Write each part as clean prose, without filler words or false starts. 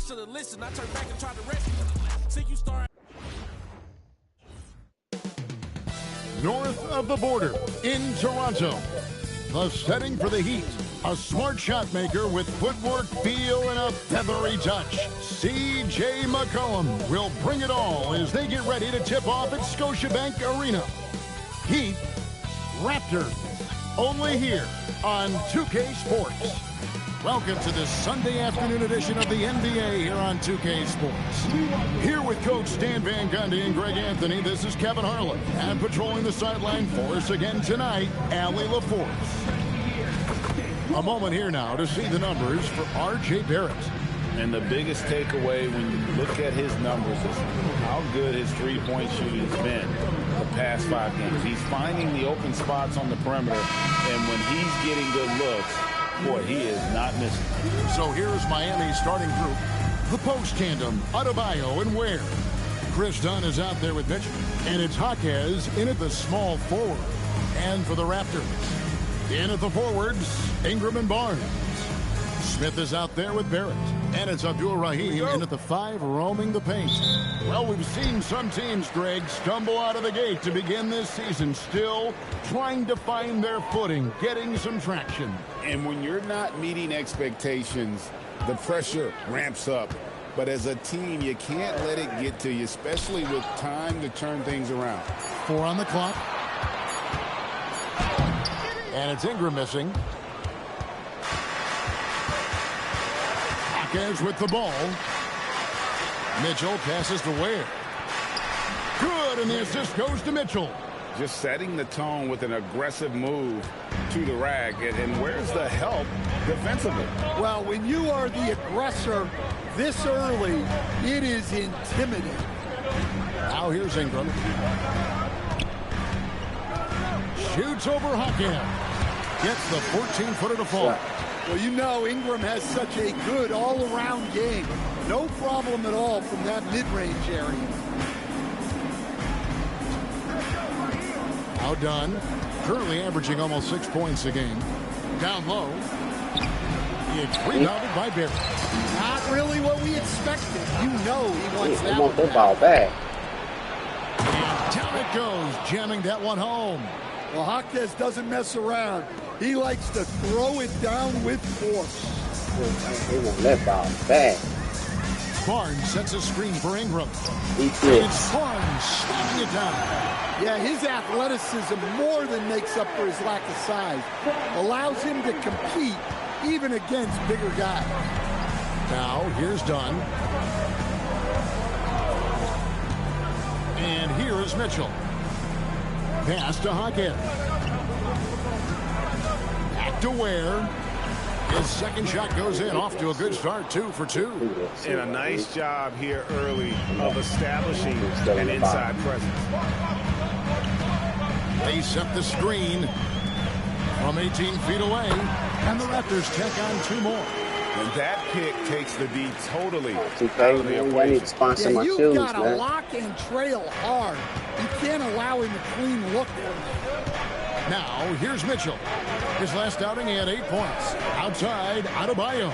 should have listened. I turned back and tried to rescue. See you start. North of the border, in Toronto, the setting for the Heat. A smart shot maker with footwork, feel, and a feathery touch. C.J. McCollum will bring it all as they get ready to tip off at Scotiabank Arena. Heat, Raptors, only here on 2K Sports. Welcome to this Sunday afternoon edition of the NBA here on 2K Sports. Here with Coach Dan Van Gundy and Greg Anthony, this is Kevin Harlan. And patrolling the sideline for us again tonight, Allie LaForce. A moment here now to see the numbers for R.J. Barrett. And the biggest takeaway when you look at his numbers is how good his three-point shooting has been the past 5 games. He's finding the open spots on the perimeter, and when he's getting good looks, boy, he is not missing. So here's Miami's starting group. The post tandem, Adebayo and Ware. Chris Dunn is out there with Mitchell. And it's Jaquez in at the small forward. And for the Raptors, in at the forwards, Ingram and Barnes. Smith is out there with Barrett. And it's Abdul-Rahim in at the 5, roaming the paint. Well, we've seen some teams, Greg, stumble out of the gate to begin this season, still trying to find their footing, getting some traction. And when you're not meeting expectations, the pressure ramps up. But as a team, you can't let it get to you, especially with time to turn things around. 4 on the clock. And it's Ingram missing. Jaquez with the ball. Mitchell passes to Ware. Good, and the assist goes to Mitchell. Just setting the tone with an aggressive move to the rack. And where's the help defensively? Well, when you are the aggressor this early, it is intimidating. Now here's Ingram. Shoots over Jaquez. Gets the 14-footer to fall. Well, you know Ingram has such a good all-around game. No problem at all from that mid-range area. Now Dunn, currently averaging almost 6 points a game. Down low. It's rebounded by Barrett. Not really what we expected. You know he wants that one ball back. And down it goes, jamming that one home. Well, Jaquez doesn't mess around. He likes to throw it down with force. He won't let ball back. Barnes sets a screen for Ingram. It's Barnes slamming it down. Yeah, his athleticism more than makes up for his lack of size. Allows him to compete even against bigger guys. Now, here's Dunn. And here is Mitchell. Pass to Jaquez. Back to Ware. His second shot goes in, off to a good start, 2 for 2. And a nice job here early of establishing an inside presence. They set the screen from 18 feet away, and the Raptors tack on 2 more. And that pick takes the D totally out of the I equation. need to sponsor my shoes, you've got to man. lock and trail hard. You can't allow him to clean look. Now, here's Mitchell. His last outing, he had 8 points. Outside, Adebayo.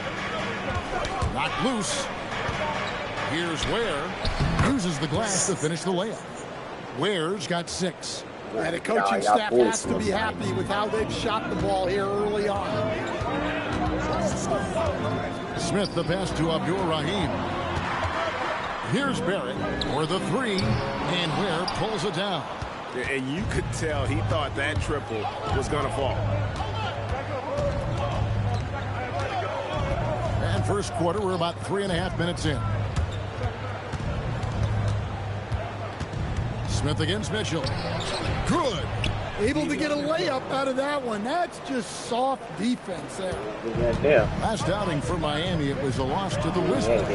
Knocked loose. Here's Ware. Uses the glass to finish the layup. Ware's got 6. And the coaching staff has to be happy with how they've shot the ball here early on. Smith the pass to Abdul-Rahim. Here's Barrett for the 3, and Ware pulls it down. And you could tell he thought that triple was going to fall. And first quarter, we're about 3.5 minutes in. Smith against Mitchell. Good. Able to get a layup out of that one. That's just soft defense there. Last outing for Miami, it was a loss to the Wizards.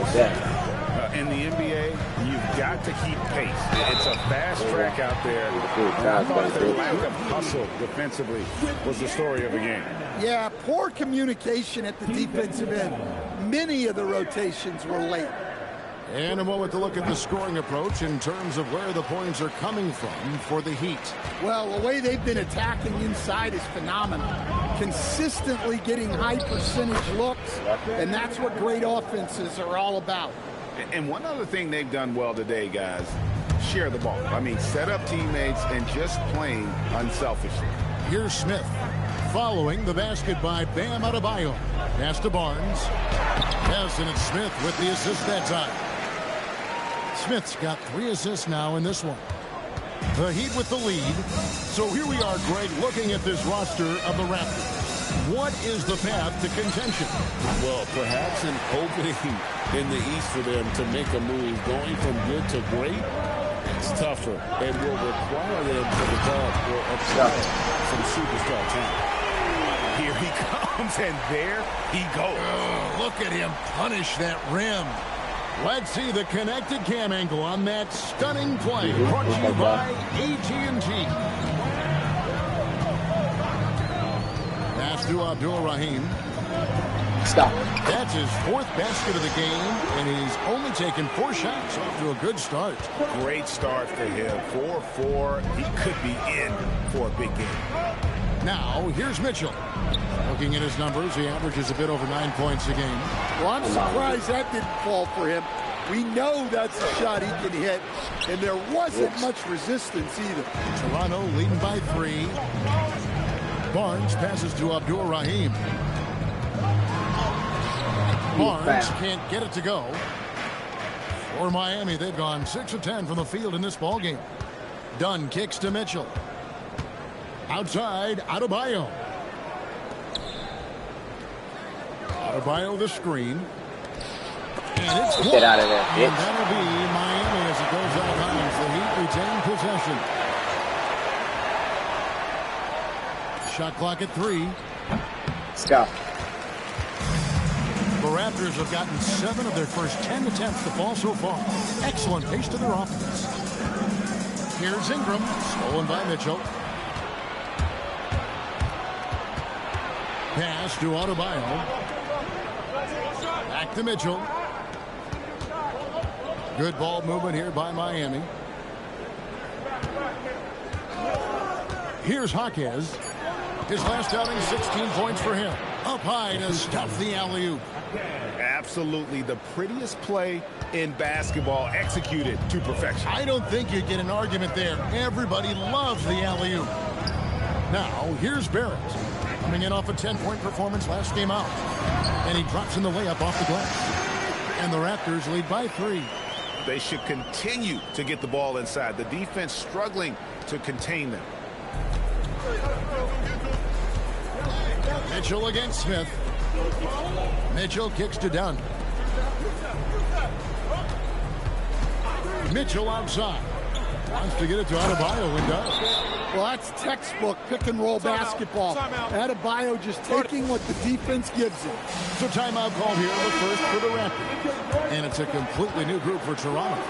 In the NBA, you've got to keep pace. It's a fast track out there. And I thought their lack of hustle defensively was the story of the game. Yeah, poor communication at the defensive end. Many of the rotations were late. And a moment to look at the scoring approach in terms of where the points are coming from for the Heat. Well, the way they've been attacking inside is phenomenal. consistently getting high percentage looks, and that's what great offenses are all about. And one other thing they've done well today, guys, share the ball. I mean, set up teammates and just playing unselfishly. Here's Smith. Following the basket by Bam Adebayo. Pass to Barnes. Yes, and it's Smith with the assist that time. Smith's got 3 assists now in this one. The Heat with the lead. So here we are, Greg, looking at this roster of the Raptors. What is the path to contention? Well, perhaps an opening in the East for them to make a move. Going from good to great, it's tougher and will require them to develop or apply some superstar talent. Here he comes, and there he goes. Oh, look at him punish that rim. Let's see the connected cam angle on that stunning play. Brought to you by AT&T. Pass to Abdul-Rahim. Stop. That's his 4th basket of the game, and he's only taken 4 shots. Off to a good start. Great start for him. 4-4. He could be in for a big game. Now, here's Mitchell. Looking at his numbers, he averages a bit over 9 points a game. Well, I'm surprised that didn't fall for him. We know that's a shot he can hit, and there wasn't much resistance either. Toronto leading by 3. Barnes passes to Abdul-Rahim. Barnes can't get it to go. For Miami, they've gone 6 of 10 from the field in this ballgame. Dunn kicks to Mitchell. Outside, Adebayo. Adebayo the screen. And it's Get out of there, bitch. And that'll be Miami as it goes out of bounds. The Heat retain possession. Shot clock at 3. Stop. The Raptors have gotten 7 of their first 10 attempts to fall so far. Excellent pace to their offense. Here's Ingram, stolen by Mitchell. Pass to Adebayo. Back to Mitchell. Good ball movement here by Miami. Here's Jaquez. His last outing, 16 points for him. Up high to stuff the alley-oop. Absolutely the prettiest play in basketball, executed to perfection. I don't think you get an argument there. Everybody loves the alley-oop. Now, here's Barrett. Coming in off a 10-point performance last game out. And he drops in the layup off the glass. And the Raptors lead by 3. They should continue to get the ball inside. The defense struggling to contain them. Mitchell against Smith. Mitchell kicks to Dunn. Mitchell outside. Wants to get it to Adebayo and does. Well, that's textbook pick-and-roll basketball. Adebayo just taking what the defense gives him. So timeout called here, the first for the Raptors. And it's a completely new group for Toronto.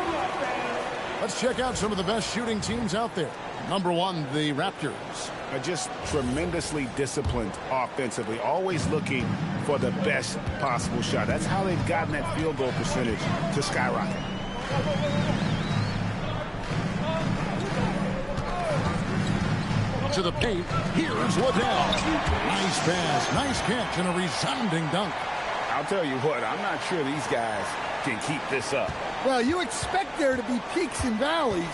Let's check out some of the best shooting teams out there. Number 1, the Raptors. Are just tremendously disciplined offensively, always looking for the best possible shot. That's how they've gotten that field goal percentage to skyrocket. To the paint, here's Waddell. Nice pass, nice catch, and a resounding dunk. I'll tell you what, I'm not sure these guys can keep this up. Well, you expect there to be peaks and valleys,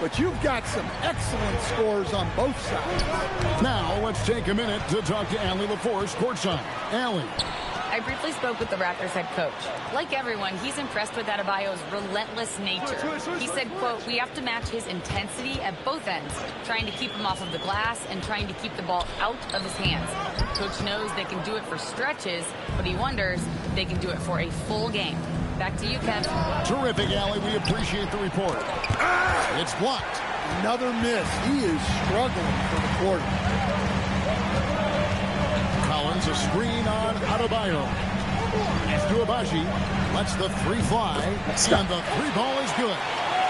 but you've got some excellent scores on both sides. Now, let's take a minute to talk to Allie LaForce courtside. Allie. I briefly spoke with the Raptors head coach. Like everyone, he's impressed with Adebayo's relentless nature. He said, quote, "We have to match his intensity at both ends, trying to keep him off of the glass and trying to keep the ball out of his hands. Coach knows they can do it for stretches, but he wonders if they can do it for a full game." Back to you, Kev. Terrific, Allie. We appreciate the report. It's blocked. Another miss. He is struggling for the quarter. Collins, a screen on Adebayo. It's to Abaji. Lets the 3 fly. And the 3 ball is good.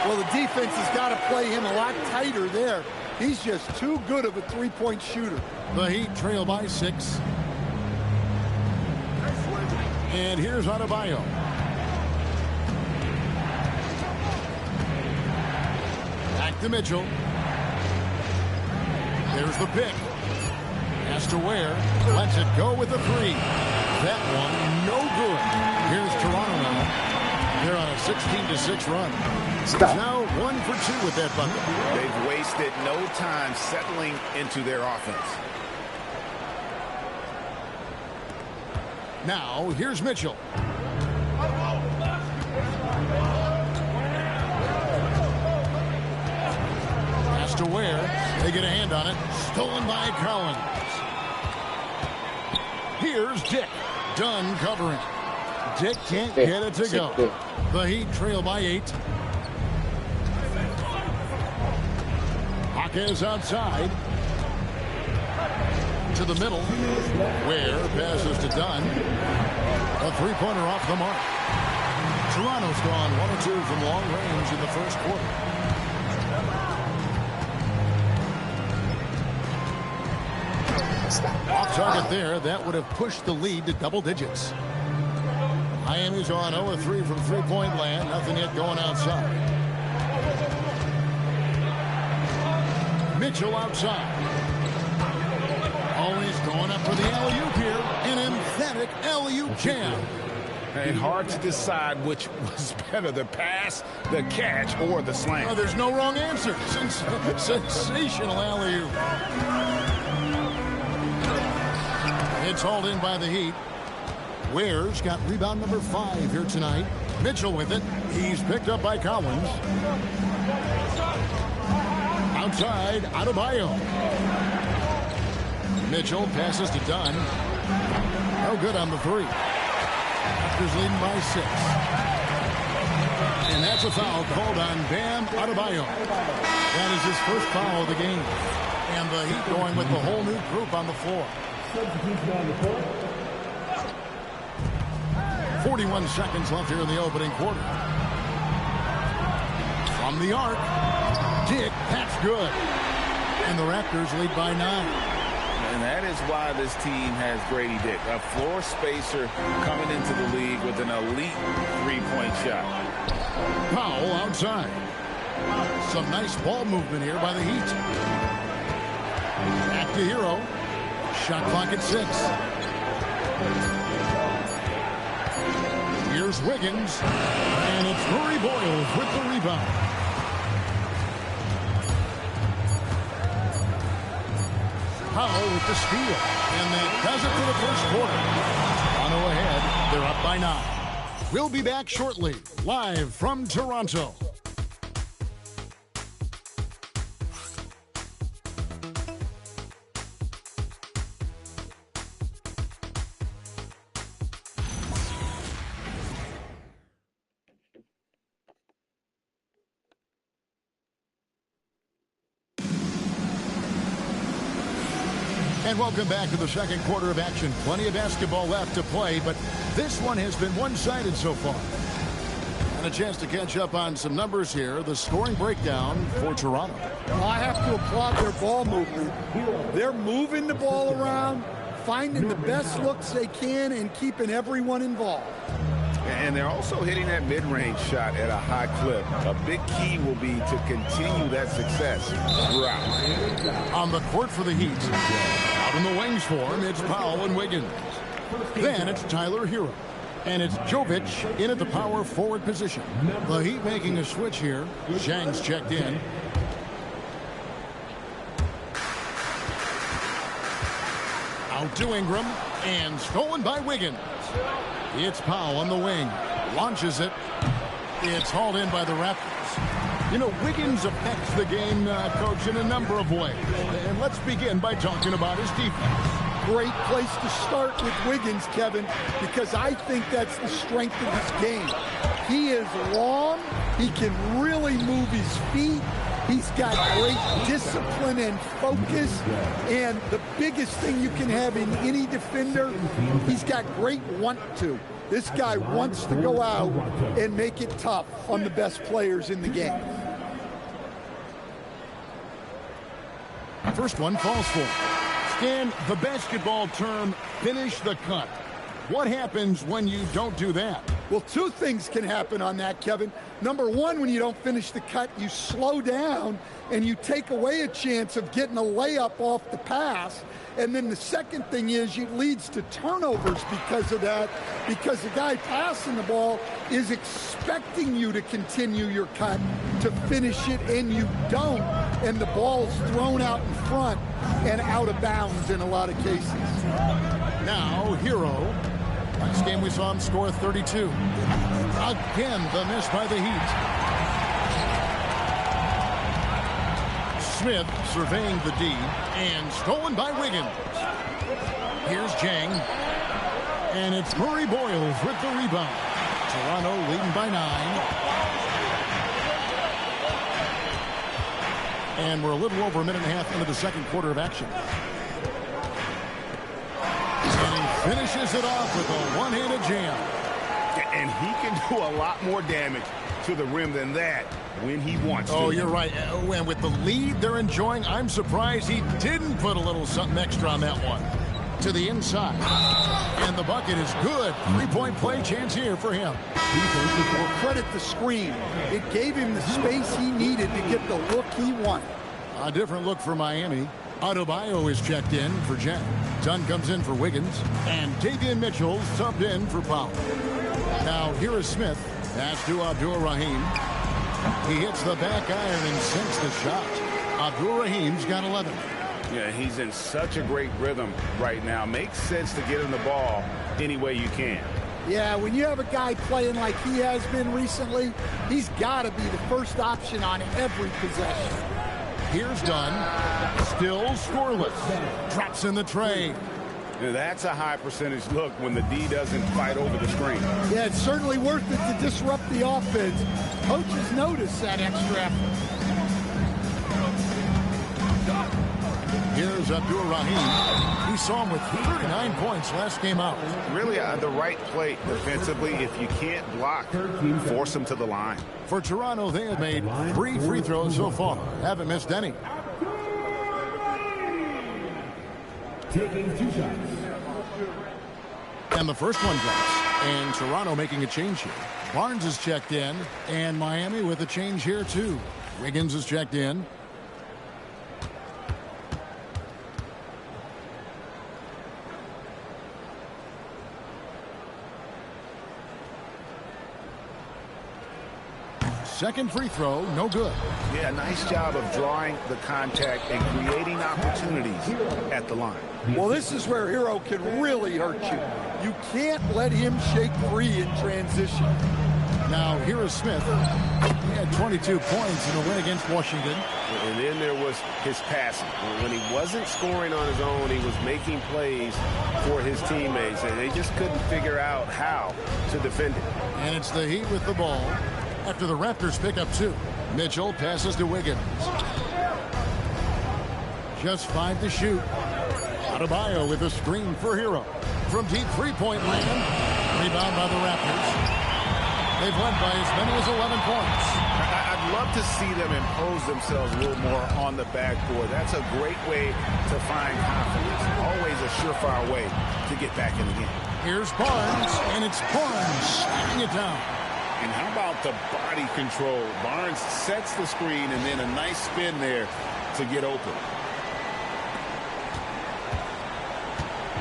Well, the defense has got to play him a lot tighter there. He's just too good of a 3-point shooter. The Heat trail by 6. And here's Adebayo. Back to Mitchell. There's the pick. Has to wear. Lets it go with the three. That one, no good. Here's Toronto now. They're on a 16-6 run. Stop. Now 1 for 2 with that bucket. They've wasted no time settling into their offense. Now, here's Mitchell. Has to wear. They get a hand on it. Stolen by Collins. Here's Dick. Dunn covering. Dick can't get it to go. The Heat trail by 8. Hawkins outside. To the middle. Ware passes to Dunn. A three-pointer off the mark. Toronto's gone 1 or 2 from long range in the first quarter. Off target there. That would have pushed the lead to double digits. Miami's on 0-3 from three-point land. Nothing yet going outside. Mitchell outside. Always going up for the alley-oop here. An emphatic alley-oop jam. And hard to decide which was better, the pass, the catch, or the slam. Oh, there's no wrong answer. Sensational alley-oop. It's hauled in by the Heat. Ware's got rebound number 5 here tonight. Mitchell with it. He's picked up by Collins. Outside, Adebayo. Mitchell passes to Dunn. No good on the three. Raptors leading by 6. And that's a foul called on Bam Adebayo. That is his first foul of the game. And the Heat going with the whole new group on the floor. 41 seconds left here in the opening quarter. From the arc. Dick, that's good. And the Raptors lead by 9. And that is why this team has Grady Dick, a floor spacer coming into the league with an elite three-point shot. Powell outside. Some nice ball movement here by the Heat. Back to Hero. Shot clock at 6. Here's Wiggins. And it's Murray Boyles with the rebound. Powell with the steal. And that does it for the first quarter. Toronto ahead. They're up by 9. We'll be back shortly, live from Toronto. And welcome back to the second quarter of action. Plenty of basketball left to play, but this one has been one-sided so far. And a chance to catch up on some numbers here. The scoring breakdown for Toronto. Well, I have to applaud their ball movement. They're moving the ball around, finding the best looks they can, and keeping everyone involved. And they're also hitting that mid-range shot at a high clip. A big key will be to continue that success throughout. On the court for the Heat. Out in the wings for him, it's Powell and Wiggins. Then it's Tyler Hero. And it's Jovic in at the power forward position. The Heat making a switch here. Zhang's checked in. Out to Ingram. And stolen by Wiggins. It's Powell on the wing. Launches it. It's hauled in by the Raptors. You know, Wiggins affects the game, Coach, in a number of ways. And let's begin by talking about his defense. Great place to start with Wiggins, Kevin, because I think that's the strength of his game. He is long. He can really move his feet. He's got great discipline and focus. And the biggest thing you can have in any defender, he's got great want to. This guy wants to go out and make it tough on the best players in the game. First one falls for him. Stan, the basketball term, finish the cut. What happens when you don't do that? Well, two things can happen on that, Kevin. Number one, when you don't finish the cut, you slow down and you take away a chance of getting a layup off the pass. And then the second thing is it leads to turnovers because of that, because the guy passing the ball is expecting you to continue your cut, to finish it, and you don't, and the ball's thrown out in front and out of bounds in a lot of cases. Now, Hero. Last game we saw him score 32. Again, the miss by the Heat. Smith surveying the D, and stolen by Wiggins. Here's Jang. And it's Murray Boyles with the rebound. Toronto leading by 9. And we're a little over a minute and a half into the second quarter of action. Finishes it off with a one-handed jam. And he can do a lot more damage to the rim than that when he wants to. Oh, you're right. And with the lead they're enjoying, I'm surprised he didn't put a little something extra on that one. To the inside. And the bucket is good. Three-point play chance here for him. Well, credit the screen. It gave him the space he needed to get the look he wanted. A different look for Miami. Adebayo is checked in for Jen. Dunn comes in for Wiggins. And Davion Mitchell subbed in for Powell. Now here is Smith. Pass to Abdur-Rahim. He hits the back iron and sinks the shot. Abdur-Rahim's got 11. Yeah, he's in such a great rhythm right now. Makes sense to get him the ball any way you can. Yeah, when you have a guy playing like he has been recently, he's got to be the first option on every possession. Here's Dunn. Still scoreless. Drops in the tray. Yeah, that's a high percentage look when the D doesn't fight over the screen. Yeah, it's certainly worth it to disrupt the offense. Coaches notice that extra effort. Here's Abdur-Rahim. We saw him with 39 points last game out. Really the right play defensively. If you can't block, force him to the line. For Toronto, they have made 3 free throws so far. Haven't missed any. Taking 2 shots. And the first one drops. And Toronto making a change here. Barnes is checked in. And Miami with a change here too. Wiggins is checked in. Second free throw, no good. Yeah, nice job of drawing the contact and creating opportunities at the line. Well, this is where Hero can really hurt you. You can't let him shake free in transition. Now, here is Smith. He had 22 points in a win against Washington. And then there was his passing. When he wasn't scoring on his own, he was making plays for his teammates, and they just couldn't figure out how to defend it. And it's the Heat with the ball. After the Raptors pick up 2. Mitchell passes to Wiggins. Just 5 to shoot. Adebayo with a screen for Hero. From deep three-point land. Rebound by the Raptors. They've led by as many as 11 points. I'd love to see them impose themselves a little more on the backboard. That's a great way to find confidence. Always a surefire way to get back in the game. Here's Barnes, and it's Barnes slapping it down. And how about the body control? Barnes sets the screen and then a nice spin there to get open.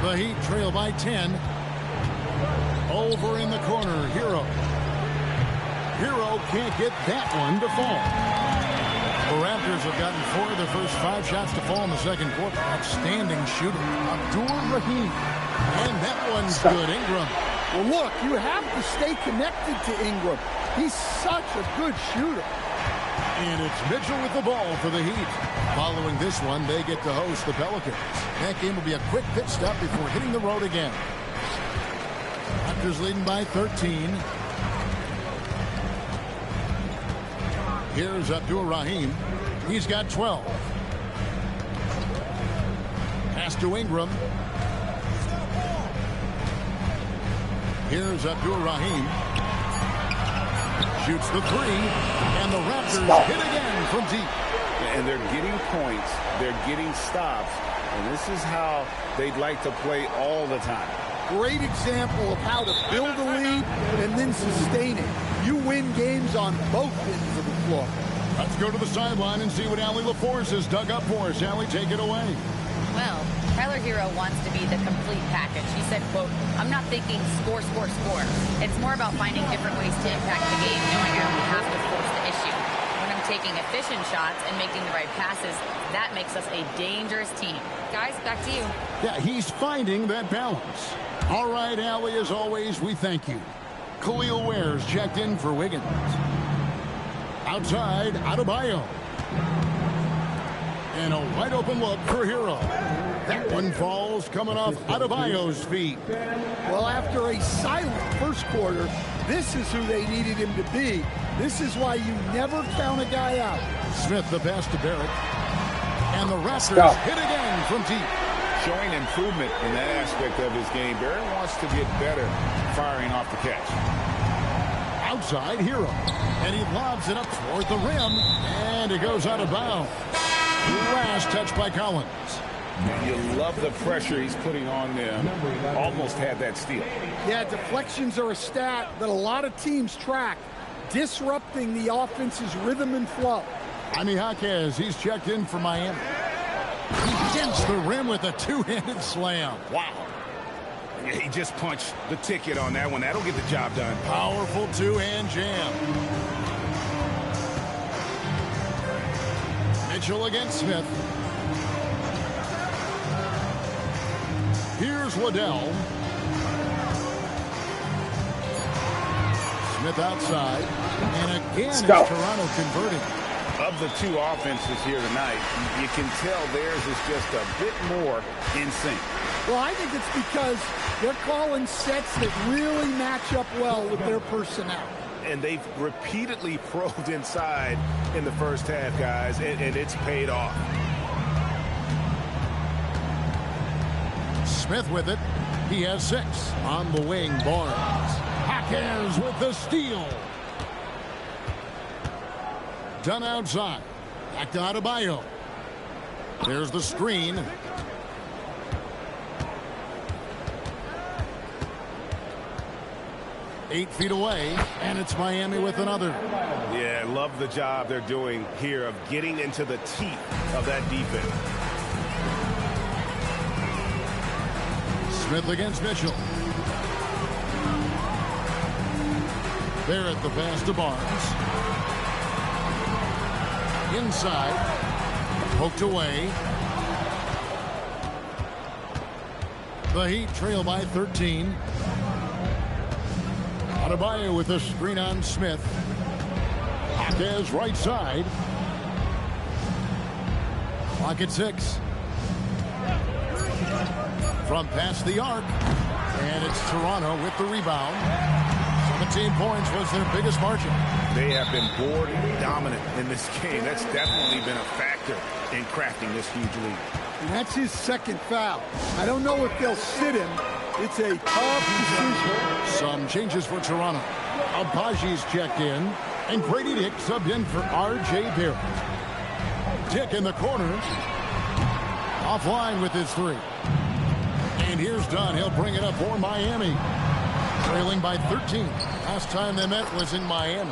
The Heat trail by 10. Over in the corner, Hero. Hero can't get that one to fall. The Raptors have gotten 4 of their first 5 shots to fall in the second quarter. Outstanding shooting. Abdur-Rahim. And that one's good. Ingram. Well, look, you have to stay connected to Ingram. He's such a good shooter. And it's Mitchell with the ball for the Heat. Following this one, they get to host the Pelicans. That game will be a quick pit stop before hitting the road again. Raptors leading by 13. Here's Abdur-Rahim. He's got 12. Pass to Ingram. Here's Abdur-Rahim. Shoots the 3. And the Raptors hit again from deep. And they're getting points. They're getting stops. And this is how they'd like to play all the time. great example of how to build a lead and then sustain it. You win games on both ends of the floor. Let's go to the sideline and see what Allie LaForce has dug up for us. Allie, take it away. Well, Tyler Hero wants to be the complete package. He said, quote, "I'm not thinking score, score, score. It's more about finding different ways to impact the game, knowing I only have to force the issue. When I'm taking efficient shots and making the right passes, that makes us a dangerous team." Guys, back to you. Yeah, he's finding that balance. All right, Allie, as always, we thank you. Khalil Ware's checked in for Wiggins. Outside, Adebayo. And a wide open look for Hero. That one falls coming off Adebayo's feet. Well, after a silent first quarter, this is who they needed him to be. This is why you never count a guy out. Smith the pass to Barrett. And the Raptors hit again from deep. Showing improvement in that aspect of his game. Barrett wants to get better firing off the catch. Outside, Hero. And he lobs it up toward the rim. And it goes out of bounds. Last touch by Collins. You love the pressure he's putting on them. Almost had that steal. Yeah, deflections are a stat that a lot of teams track, disrupting the offense's rhythm and flow. Jaime Jaquez, he's checked in for Miami. He hits the rim with a two-handed slam. Wow. Yeah, he just punched the ticket on that one. That'll get the job done. Powerful two-hand jam. Mitchell against Smith. Here's Waddell. Smith outside. And again, it's Toronto converting. Of the two offenses here tonight, you can tell theirs is just a bit more in sync. Well, I think it's because they're calling sets that really match up well with their personnel. And they've repeatedly probed inside in the first half, guys, and it's paid off. Smith with it. He has 6. On the wing, Barnes. Jaquez with the steal. Done outside. Back to Adebayo. There's the screen. Eight feet away, and it's Miami with another. Yeah, love the job they're doing here of getting into the teeth of that defense. Smith against Mitchell. Barrett the pass to Barnes. Inside. Poked away. The Heat trail by 13. Adebayo with a screen on Smith. Jaquez right side. Clock at 6. From past the arc. And it's Toronto with the rebound. 17 points was their biggest margin. They have been board dominant in this game. That's definitely been a factor in crafting this huge lead. And that's his second foul. I don't know if they'll sit him. It's a tough decision. Some changes for Toronto. Abaji's checked in. And Grady Dick subbed in for R.J. Barrett. Dick in the corner. Offline with his 3. And here's Dunn. He'll bring it up for Miami. Trailing by 13. Last time they met was in Miami.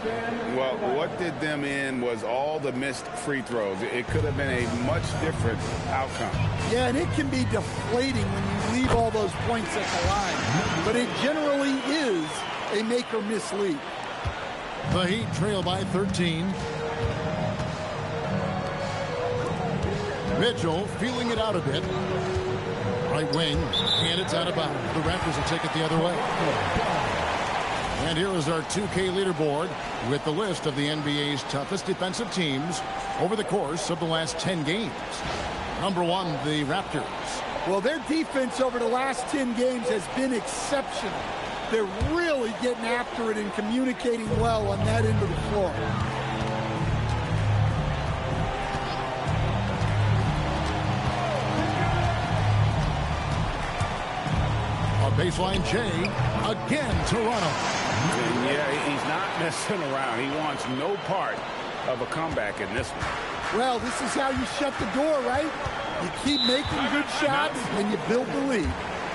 Well, what did them in was all the missed free throws. It could have been a much different outcome. Yeah, and it can be deflating when you leave all those points at the line. But it generally is a make or miss lead. The Heat trail by 13. Mitchell feeling it out a bit. Right wing, and it's out of bounds. The Raptors will take it the other way. And here is our 2K leaderboard with the list of the NBA's toughest defensive teams over the course of the last 10 games. Number 1, the Raptors. Well, their defense over the last 10 games has been exceptional. They're really getting after it and communicating well on that end of the floor. Baseline J, again Toronto. Yeah, he's not messing around. He wants no part of a comeback in this one. Well, this is how you shut the door, right? You keep making good shots and you build the lead.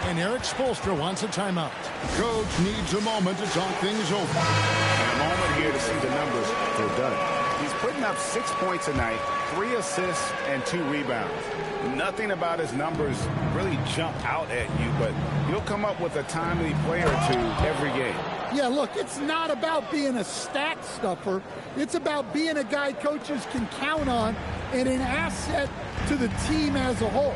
And Eric Spoelstra wants a timeout. Coach needs a moment to talk things over. And a moment here to see the numbers for Dunn. He's putting up 6 points a night, 3 assists, and 2 rebounds. Nothing about his numbers really jump out at you, but he'll come up with a timely play or two every game. Yeah, look, it's not about being a stat stuffer. It's about being a guy coaches can count on and an asset to the team as a whole.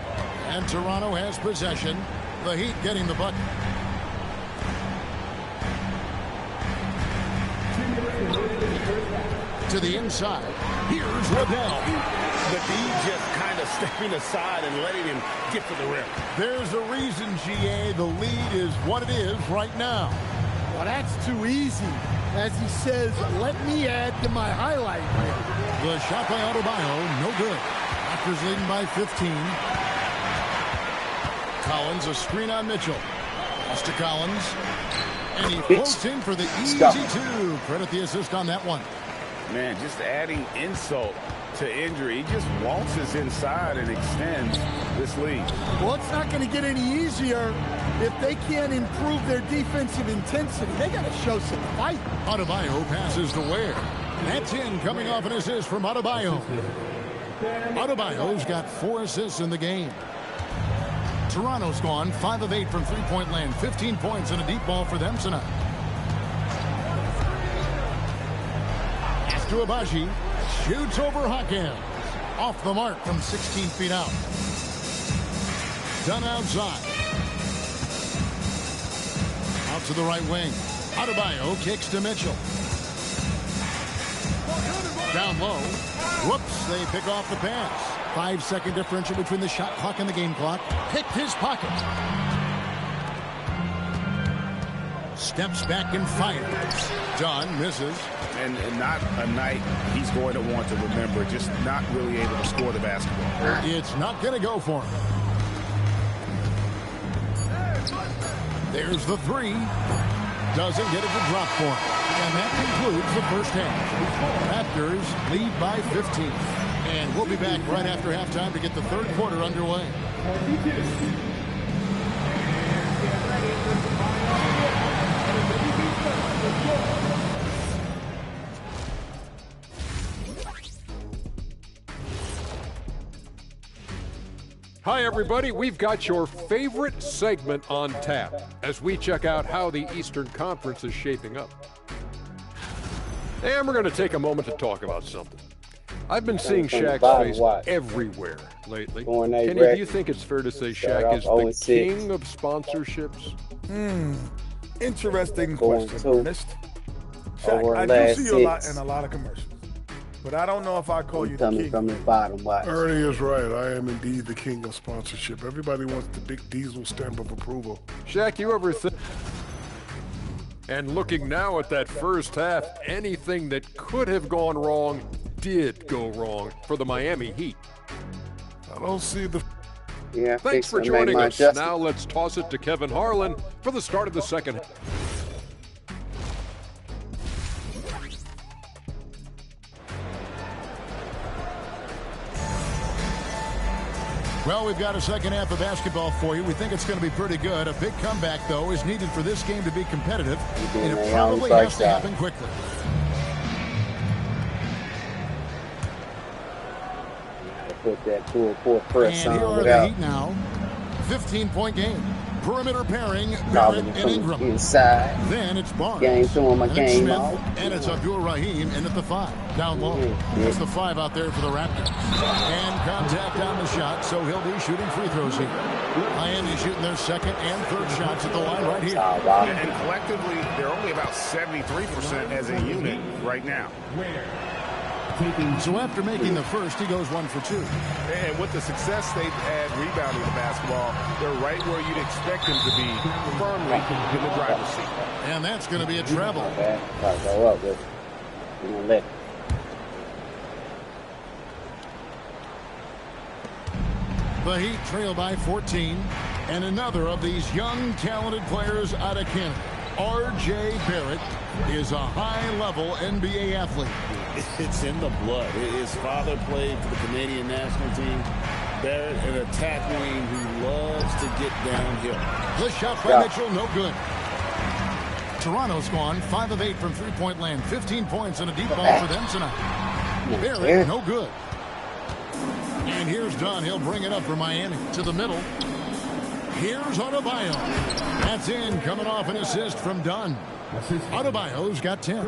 And Toronto has possession. The Heat getting the bucket. To the inside. Here's Liddell. The D just kind of stepping aside and letting him get to the rim. There's a reason, GA, the lead is what it is right now. Well, that's too easy. As he says, let me add to my highlight reel. The shot by Adebayo, no good. Raptors leading by 15. Collins, a screen on Mitchell. Pass to Collins. And he floats in for the easy two. Credit the assist on that one. Man, just adding insult to injury. He just waltzes inside and extends this lead. Well, it's not going to get any easier if they can't improve their defensive intensity. They got to show some fight. Adebayo passes to Ware. That's in, coming off an assist from Adebayo. Adebayo's got 4 assists in the game. Toronto's gone 5 of 8 from three-point land. 15 points and a deep ball for them tonight. To Abaji, shoots over Hawkins. Off the mark from 16 feet out. Done outside. Out to the right wing. Adebayo kicks to Mitchell. Down low. Whoops, they pick off the pass. 5-second differential between the shot clock and the game clock. Picked his pocket. Steps back and fires. Dunn misses. And not a night he's going to want to remember, just not really able to score the basketball. It's not going to go for him. There's the 3. Doesn't get it to drop for him. And that concludes the first half. Raptors lead by 15. And we'll be back right after halftime to get the third quarter underway. Hi, everybody. We've got your favorite segment on tap as we check out how the Eastern Conference is shaping up. And we're going to take a moment to talk about something. I've been seeing Shaq's face everywhere lately. Kenny, do you think it's fair to say Shaq is the king of sponsorships? Interesting question, Ernest. Shaq, I do see you in a lot of commercials. But I don't know if I call you the king. From the bottom, Ernie is right. I am indeed the king of sponsorship. Everybody wants the big Diesel stamp of approval. Shaq, you ever think? And looking now at that first half, anything that could have gone wrong did go wrong for the Miami Heat. I don't see the... Yeah, thanks for joining us. Now let's toss it to Kevin Harlan for the start of the second half. Well, we've got a second half of basketball for you. We think it's going to be pretty good. A big comeback, though, is needed for this game to be competitive. And it probably has to happen quickly. Put that full press on. And here are the Heat now. 15-point game. Perimeter pairing, Barrett and Ingram. Inside. Then it's Barnes. Game to him, Smith, and it's Abdul Rahim in at the 5. Down low. There's the 5 out there for the Raptors. And contact on the shot, so he'll be shooting free throws here. Miami shooting their second and third shots at the line right here. And collectively, they're only about 73% as a unit right now. So after making the first, he goes 1 for 2. And with the success they've had rebounding the basketball, they're right where you'd expect them to be, firmly in the driver's seat. And that's going to be a treble. Go up with it. The Heat trail by 14. And another of these young, talented players out of Canada. R.J. Barrett is a high-level NBA athlete. It's in the blood. His father played for the Canadian national team. Barrett, an attack wing who loves to get downhill. The shot by Mitchell, no good. Toronto's gone 5 of 8 from three-point land. 15 points and a deep ball for them tonight. Barrett, no good. And here's Dunn. He'll bring it up for Miami to the middle. Here's Adebayo. That's in, coming off an assist from Dunn. Adebayo's got 10.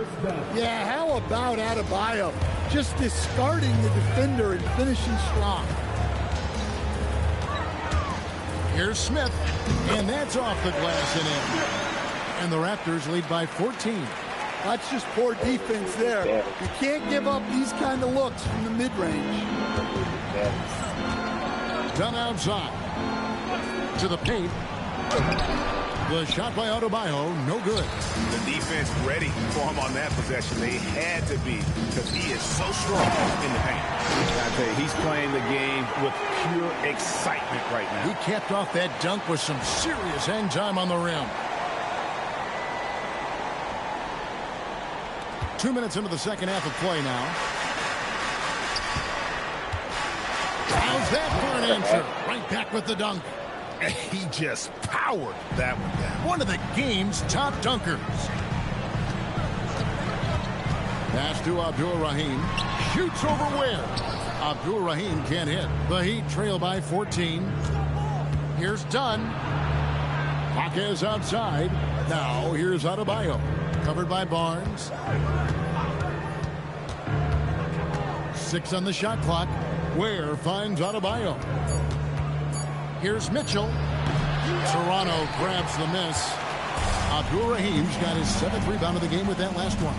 Yeah, how about Adebayo? Just discarding the defender and finishing strong. Here's Smith, and that's off the glass and in. And the Raptors lead by 14. That's just poor defense there. You can't give up these kind of looks from the mid-range. Done outside. To the paint. The shot by Adebayo, no good. The defense ready for him on that possession. They had to be, because he is so strong in the paint. I tell you, he's playing the game with pure excitement right now. He capped off that dunk with some serious hang time on the rim. 2 minutes into the second half of play now. How's that for an answer? Right back with the dunk. He just powered that one down. One of the game's top dunkers. Pass to Abdul-Rahim. Shoots over Ware. Abdul-Rahim can't hit. The Heat trail by 14. Here's Dunn. Jaquez outside. Now here's Adebayo. Covered by Barnes. 6 on the shot clock. Ware finds Adebayo. Here's Mitchell. Toronto grabs the miss. Abdul-Rahim's got his 7th rebound of the game with that last one.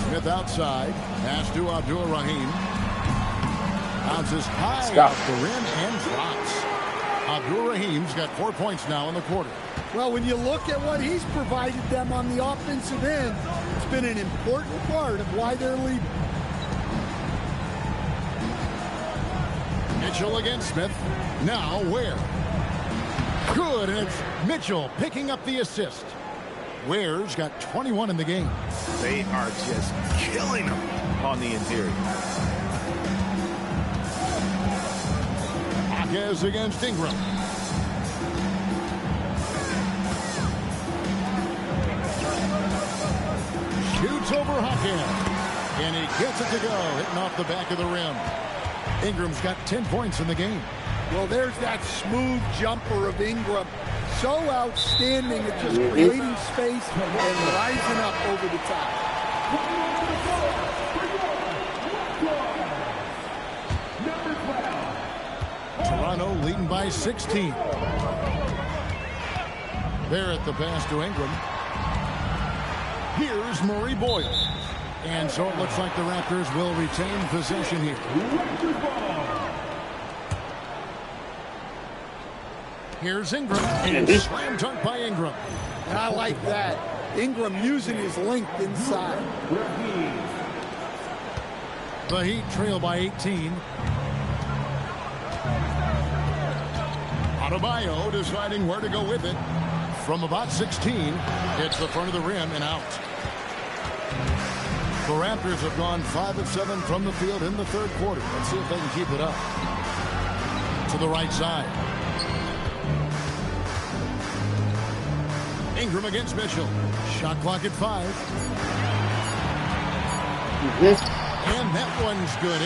Smith outside. Pass to Abdul-Rahim. Bounces high off the rim and drops. Abdul-Rahim's got 4 points now in the quarter. Well, when you look at what he's provided them on the offensive end, it's been an important part of why they're leading. Mitchell against Smith. Now Ware. Good, and it's Mitchell picking up the assist. Ware's got 21 in the game. They are just killing him on the interior. Jaquez against Ingram. Shoots over Jaquez. And he gets it to go, hitting off the back of the rim. Ingram's got 10 points in the game. Well, there's that smooth jumper of Ingram. So outstanding at just creating space and rising up over the top. Toronto leading by 16. Barrett the pass to Ingram. Here's Murray Boyle. And so it looks like the Raptors will retain possession here. Here's Ingram. And slam dunk by Ingram. And I like that. Ingram using his length inside. The Heat trail by 18. Adebayo deciding where to go with it. From about 16, hits the front of the rim and out. The Raptors have gone 5 of 7 from the field in the third quarter. Let's see if they can keep it up. To the right side. Ingram against Mitchell. Shot clock at 5. And that one's good.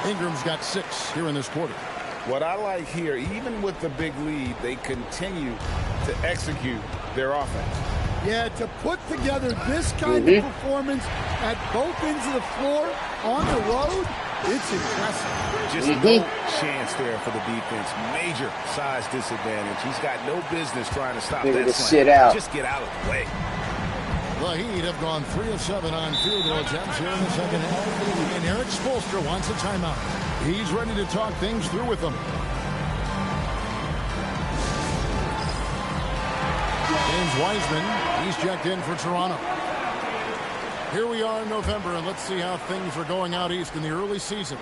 Ingram's got 6 here in this quarter. What I like here, even with the big lead, they continue to execute their offense. Yeah, to put together this kind of performance at both ends of the floor on the road, it's impressive. Just no chance there for the defense. Major size disadvantage. He's got no business trying to stop that slam. Just get out of the way. The Heat have gone 3 of 7 on field goal attempts here in the second half. And Eric Spoelstra wants a timeout. He's ready to talk things through with them. James Wiseman, he's checked in for Toronto. Here we are in November, and let's see how things are going out east in the early season.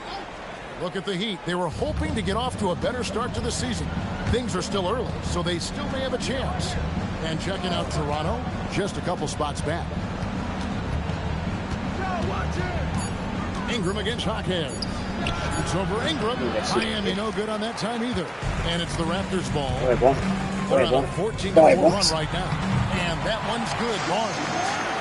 Look at the Heat. They were hoping to get off to a better start to the season. Things are still early, so they still may have a chance. And checking out Toronto, just a couple spots back. Ingram against Hawkhead. It's over Ingram. Miami no good on that time either. And it's the Raptors ball. They're on a 14-4 run right now. And that one's good. Barnes.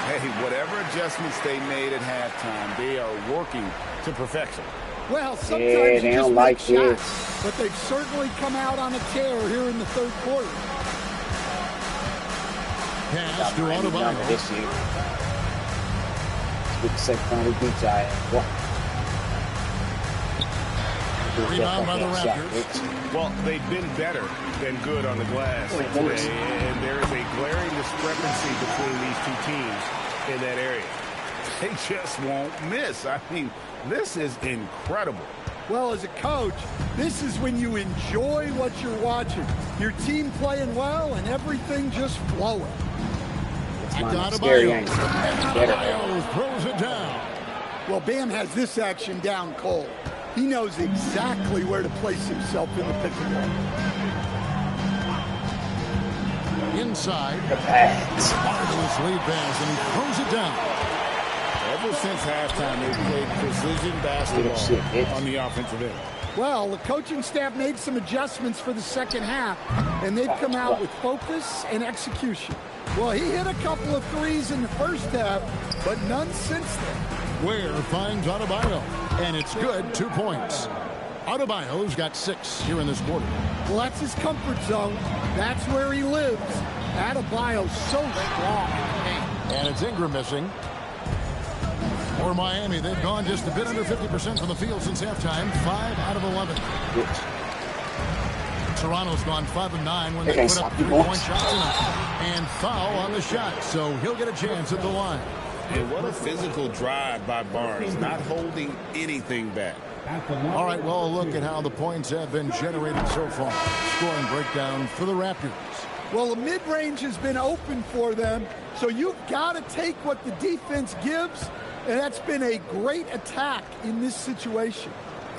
Hey, whatever adjustments they made at halftime, they are working to perfection. Well, sometimes you just make shots, but they've certainly come out on a tear here in the third quarter. Pass to Adebayo. This year. Good second beat Giant. Rebound by the Raptors. Well, they've been better than good on the glass today, and there is a glaring discrepancy between these two teams in that area. They just won't miss. I mean, this is incredible. Well, as a coach, this is when you enjoy what you're watching. Your team playing well and everything just flowing. Adebayo throws it down. Well, Bam has this action down cold. He knows exactly where to place himself in the pick and roll. Inside, marvelous lead pass, and he throws it down. Ever since halftime, they've played precision basketball on the offensive end. Well, the coaching staff made some adjustments for the second half, and they've come out with focus and execution. Well, he hit a couple of threes in the first half, but none since then. Ware finds Adebayo, and it's good, 2 points. Adebayo's got 6 here in this quarter. Well, that's his comfort zone. That's where he lives. Adebayo's so strong. And it's Ingram missing. For Miami, they've gone just a bit under 50% from the field since halftime, 5 out of 11. Toronto's gone 5 of 9 when they put up 3-point shots tonight. And foul on the shot, so he'll get a chance at the line. And what a physical drive by Barnes, not holding anything back. All right, well, a look at how the points have been generated so far. Scoring breakdown for the Raptors. Well, the mid-range has been open for them, so you've got to take what the defense gives, and that's been a great attack in this situation.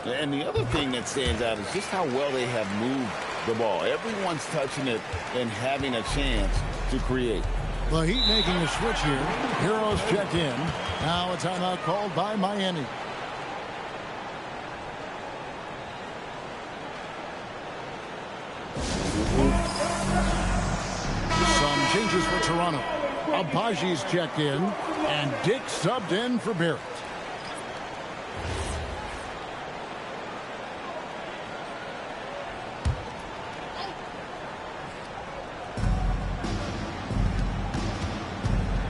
And the other thing that stands out is just how well they have moved the ball. Everyone's touching it and having a chance to create. The Heat making a switch here. Heroes check in. Now a timeout called by Miami. Some changes for Toronto. Abaji's checked in, and Dick subbed in for Barrett.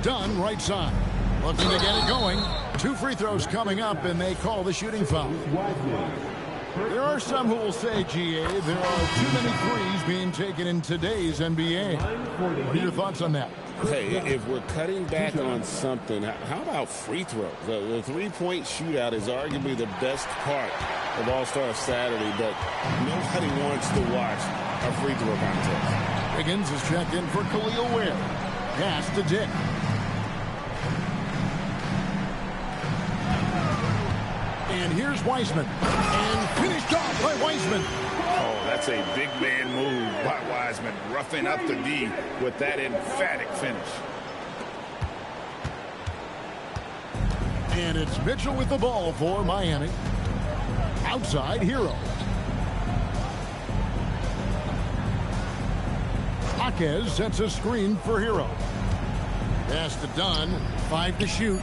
Dunn right side. Looking to get it going. 2 free throws coming up, and they call the shooting foul. There are some who will say, GA, there are too many threes being taken in today's NBA. What are your thoughts on that? Hey, if we're cutting back on something, how about free throws? The three-point shootout is arguably the best part of All-Star Saturday, but nobody wants to watch a free throw contest. Wiggins is checked in for Khalil Ware. Pass to Dick. And here's Wiseman. And finished off by Wiseman. Oh, that's a big man move by Wiseman. Roughing up the D with that emphatic finish. And it's Mitchell with the ball for Miami. Outside, Hero. Jaquez sets a screen for Hero. Pass to Dunn. 5 to shoot.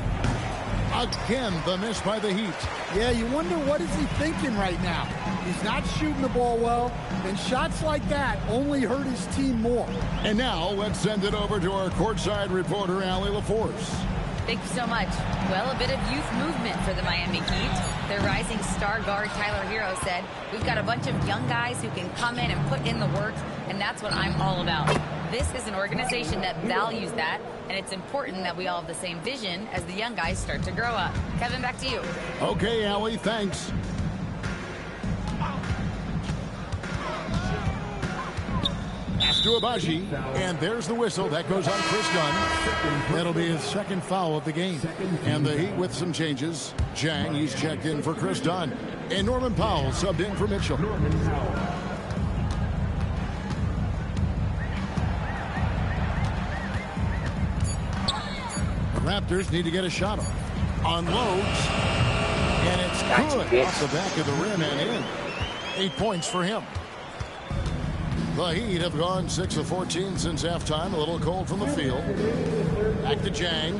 Again, the miss by the Heat. Yeah, you wonder what is he thinking right now. He's not shooting the ball well, and shots like that only hurt his team more. And now let's send it over to our courtside reporter, Allie LaForce. Thank you so much. Well, a bit of youth movement for the Miami Heat. Their rising star guard, Tyler Hero, said, we've got a bunch of young guys who can come in and put in the work, and that's what I'm all about. This is an organization that values that, and it's important that we all have the same vision as the young guys start to grow up. Kevin, back to you. Okay, Allie, thanks. Pass to Abaji, and there's the whistle. That goes on Chris Dunn. That'll be his second foul of the game. And the Heat with some changes. Jang, he's checked in for Chris Dunn. And Norman Powell subbed in for Mitchell. The Raptors need to get a shot off. Unloads. And it's good off the back of the rim and in. 8 points for him. The Heat have gone 6 of 14 since halftime. A little cold from the field. Back to Jang.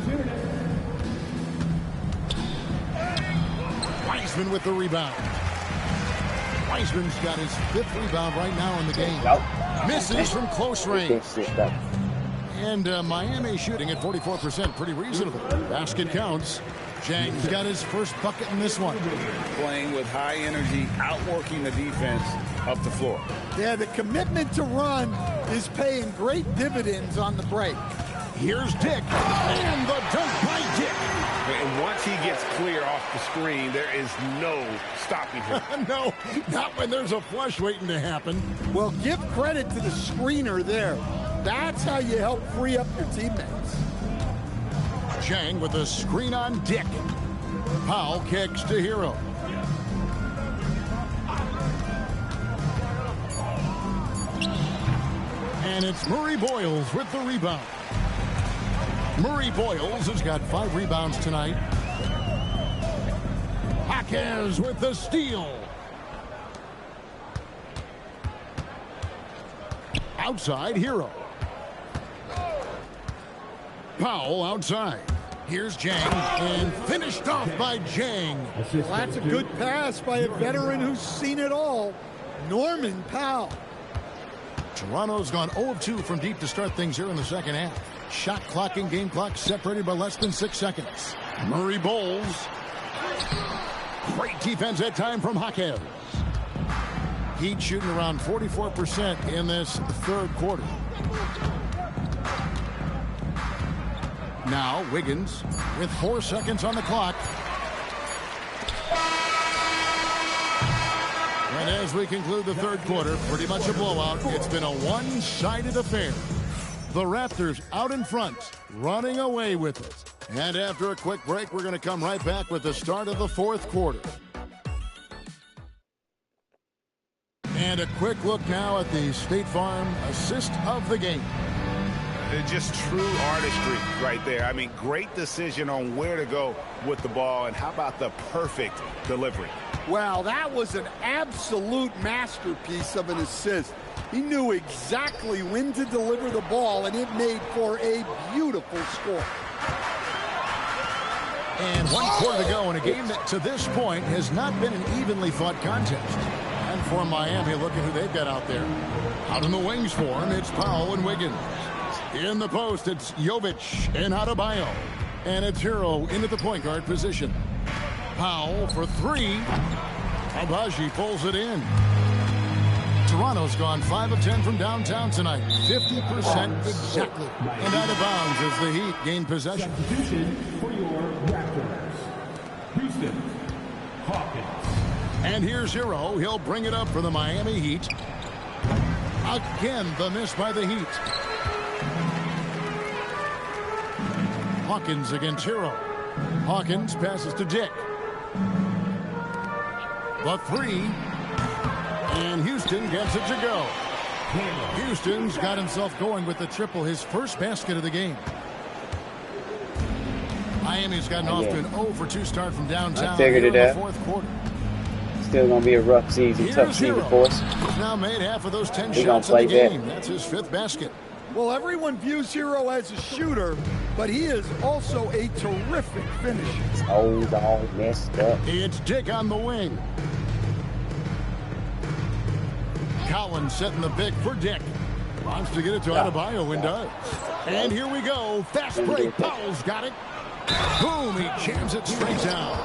Wiseman with the rebound. Wiseman's got his 5th rebound right now in the game. Misses from close range. And Miami shooting at 44%. Pretty reasonable. Basket counts. Jang's got his first bucket in this one. Playing with high energy, outworking the defense up the floor. Yeah, the commitment to run is paying great dividends on the break. Here's Dick. And the dunk by Dick. And once he gets clear off the screen, there is no stopping him. No, not when there's a flush waiting to happen. Well, give credit to the screener there. That's how you help free up your teammates. Jang with a screen on Dick. Powell kicks to Hero. And it's Murray Boyles with the rebound. Murray Boyles has got 5 rebounds tonight. Jaquez with the steal. Outside, Hero. Powell outside. Here's Jang, and finished off by Jang. Well, that's a good pass by a veteran who's seen it all, Norman Powell. Toronto's gone 0 of 2 from deep to start things here in the second half. Shot clock and game clock separated by less than 6 seconds. Murray Bowles. Great defense that time from Jaquez. Heat shooting around 44% in this third quarter. Now Wiggins with 4 seconds on the clock. And as we conclude the third quarter, pretty much a blowout. It's been a one-sided affair. The Raptors out in front, running away with it. And after a quick break, we're going to come right back with the start of the fourth quarter. And a quick look now at the State Farm assist of the game. Just true artistry right there. I mean, great decision on where to go with the ball, and how about the perfect delivery? Wow, that was an absolute masterpiece of an assist. He knew exactly when to deliver the ball, and it made for a beautiful score. And 1 quarter to go in a game that to this point has not been an evenly fought contest. And for Miami, look at who they've got out there. Out in the wings for him, it's Powell and Wiggins. In the post, it's Jovic and Adebayo. And it's Hero into the point guard position. Powell for 3. Abaji pulls it in. Toronto's gone 5 of 10 from downtown tonight. 50% exactly. And out of bounds as the Heat gain possession. Substitution for your Raptors. Houston, Hawkins. And here's Hero. He'll bring it up for the Miami Heat. Again, the miss by the Heat. Hawkins against Hero. Hawkins passes to Dick. The 3. And Houston gets it to go. Houston's got himself going with the triple, his first basket of the game. Miami's gotten off to an 0 for 2 start from downtown. I figured it in out. the fourth quarter. Still going to be a rough season, tough season for us. He's now made half of those 10 He shots gonna in the play game. that. That's his 5th basket. Well, everyone views Hero as a shooter, but he is also a terrific finisher. It's old, all messed up. It's Dick on the wing. Collins setting the pick for Dick. Wants to get it to Adebayo and does. And here we go. Fast break. Powell's got it. Boom. He jams it straight down.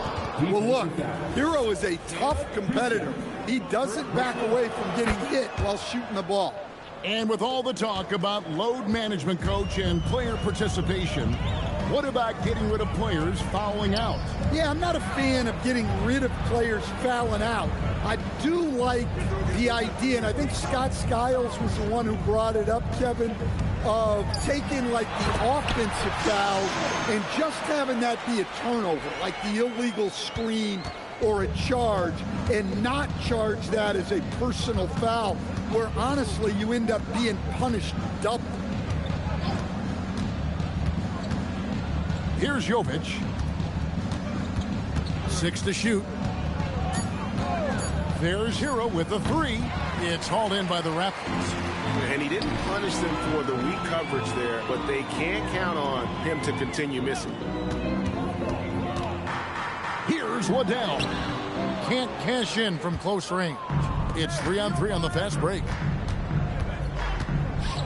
Well, look, Hero is a tough competitor. He doesn't back away from getting hit while shooting the ball. And with all the talk about load management, coach, and player participation, what about getting rid of players fouling out? Yeah, I'm not a fan of getting rid of players fouling out. I do like the idea, and I think Scott Skiles was the one who brought it up, Kevin, of taking like the offensive foul and just having that be a turnover, like the illegal screen or a charge, and not charge that as a personal foul, where honestly you end up being punished double. 6 to shoot. There's Hero with the 3. It's hauled in by the Raptors. And he didn't punish them for the weak coverage there, but they can't count on him to continue missing. Here's Waddell. Can't cash in from close range. It's 3-on-3 on the fast break.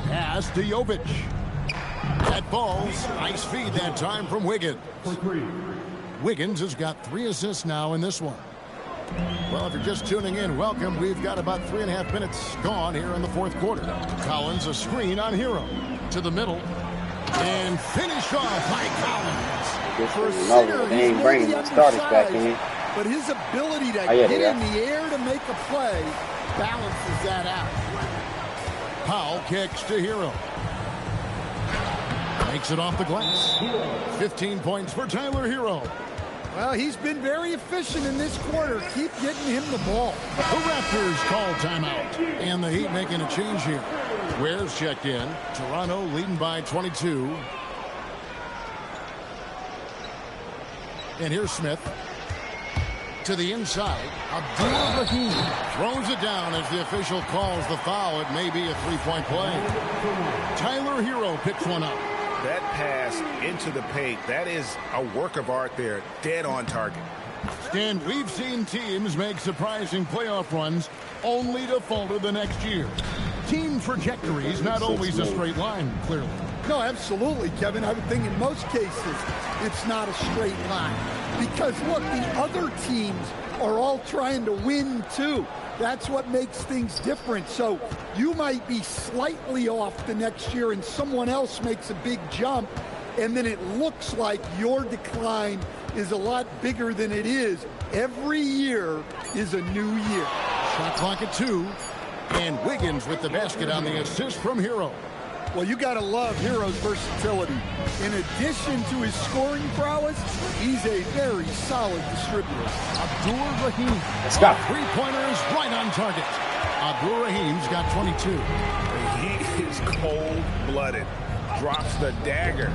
Pass to Jovic. That falls. Nice feed that time from Wiggins. Wiggins has got 3 assists now in this one. Well, if you're just tuning in, welcome. We've got about 3.5 minutes gone here in the fourth quarter. Collins, a screen on Hero. To the middle. And finish off by Collins. For a center, they ain't bringing the starters back in. But his ability to get in the air to make a play balances that out. Powell kicks to Hero. Makes it off the glass. 15 points for Tyler Hero. Well, he's been very efficient in this quarter. Keep getting him the ball. The Raptors call timeout. And the Heat making a change here. Ware's checked in. Toronto leading by 22. And here's Smith. To the inside. Abdul-Rahim throws it down as the official calls the foul. It may be a three-point play. Tyler Hero picks one up. That pass into the paint, that is a work of art there. Dead on target. And we've seen teams make surprising playoff runs only to falter the next year. Team trajectories not always a straight line, clearly. No, absolutely, Kevin. I would think in most cases it's not a straight line. Because, look, the other teams are all trying to win, too. That's what makes things different. So you might be slightly off the next year and someone else makes a big jump, and then it looks like your decline is a lot bigger than it is. Every year is a new year. Shot clock at 2. And Wiggins with the basket on the assist from Hero. Well, you got to love Hero's versatility. In addition to his scoring prowess, he's a very solid distributor. Abdul-Rahim. Let's go. Three-pointers right on target. Abdul-Rahim's got 22. He is cold-blooded. Drops the dagger.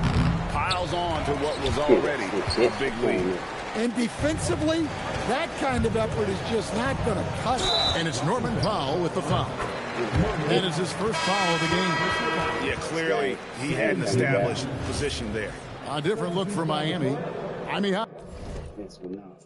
Piles on to what was already a big lead. And defensively, that kind of effort is just not going to cut it. And it's Norman Powell with the foul. That is his first foul of the game. Yeah, clearly he had an established position there. A different look for Miami. Yes, we're not.